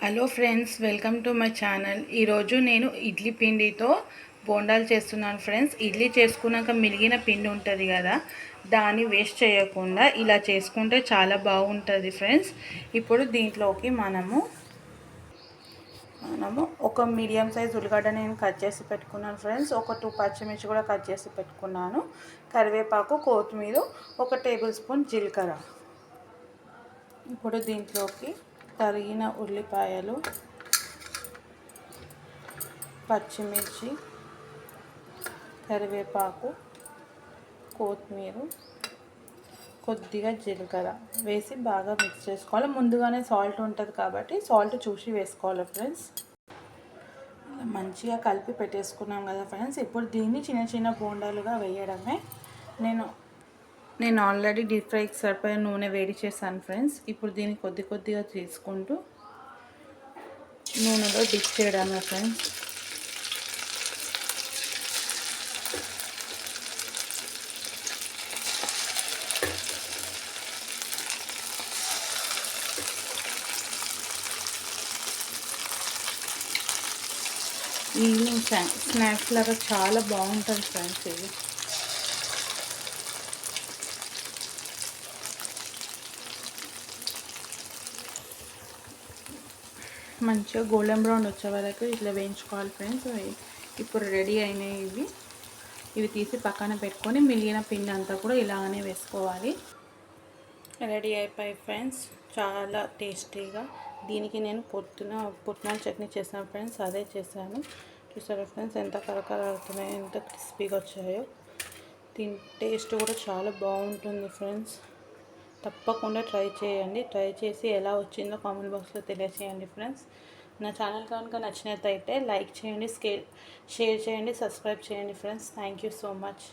Hello friends, welcome to my channel. ఈరోజు నేను ఇడ్లీ పిండితో బోండాలు చేస్తున్నాను ఫ్రెండ్స్. ఇడ్లీ చేసుకున్నాక మిగిలిన పిండి ఉంటుంది కదా, దాన్ని వేస్ట్ చేయకుండా ఇలా చేసుకుంటే చాలా బాగుంటుంది ఫ్రెండ్స్. ఇప్పుడు దీంట్లోకి మనము ఒక మీడియం సైజ్ ఉల్లిగడ్డ నేను కట్ చేసి పెట్టుకున్నాను ఫ్రెండ్స్. ఒక 2 పచ్చిమిర్చి కూడా కట్ చేసి పెట్టుకున్నాను. కరివేపాకు, కొత్తిమీర, 1 టేబుల్ స్పూన్ జీలకర్ర. ఇప్పుడు దీంట్లోకి తరిగిన ఉల్లిపాయలు, పచ్చిమిర్చి, కరివేపాకు, కొత్తిమీర, కొద్దిగా జీలకర్ర వేసి బాగా మిక్స్ చేసుకోవాలి. ముందుగానే సాల్ట్ ఉంటుంది కాబట్టి సాల్ట్ చూసి వేసుకోవాలి ఫ్రెండ్స్. మంచిగా కలిపి పెట్టేసుకున్నాం కదా ఫ్రెండ్స్. ఇప్పుడు దీన్ని చిన్న చిన్న బోండాలుగా వేయడమే. నేను ఆల్రెడీ డీప్ ఫ్రైకి సరిపోయే నూనె వేడి చేశాను ఫ్రెండ్స్. ఇప్పుడు దీన్ని కొద్దిగా తీసుకుంటూ నూనెలో డిప్ చేయడమే ఫ్రెండ్స్. ఈవినింగ్ స్నాక్స్ లాగా చాలా బాగుంటుంది ఫ్రెండ్స్ ఇది. మంచిగా గోల్డెన్ బ్రౌన్ వచ్చే వరకు ఇట్లా వేయించుకోవాలి ఫ్రెండ్స్. ఇప్పుడు రెడీ అయినాయి ఇవి తీసి పక్కన పెట్టుకొని మిగిలిన పిండి అంతా కూడా ఇలాగనే వేసుకోవాలి. రెడీ అయిపోయి ఫ్రెండ్స్, చాలా టేస్టీగా. దీనికి నేను పుట్నాల చట్నీ చేశాను ఫ్రెండ్స్, అదే చేశాను. చూసారా ఫ్రెండ్స్ ఎంత కరకరలాడుతున్నాయో, ఎంత క్రిస్పీగా వచ్చాయో. దీని టేస్ట్ కూడా చాలా బాగుంటుంది ఫ్రెండ్స్. తప్పకుండా ట్రై చేయండి. ట్రై చేసి ఎలా వచ్చిందో కామెంట్ బాక్స్లో తెలియచేయండి ఫ్రెండ్స్. నా ఛానల్ కనుక నచ్చినట్లయితే లైక్ చేయండి, షేర్ చేయండి, సబ్స్క్రైబ్ చేయండి friends. Thank you so much.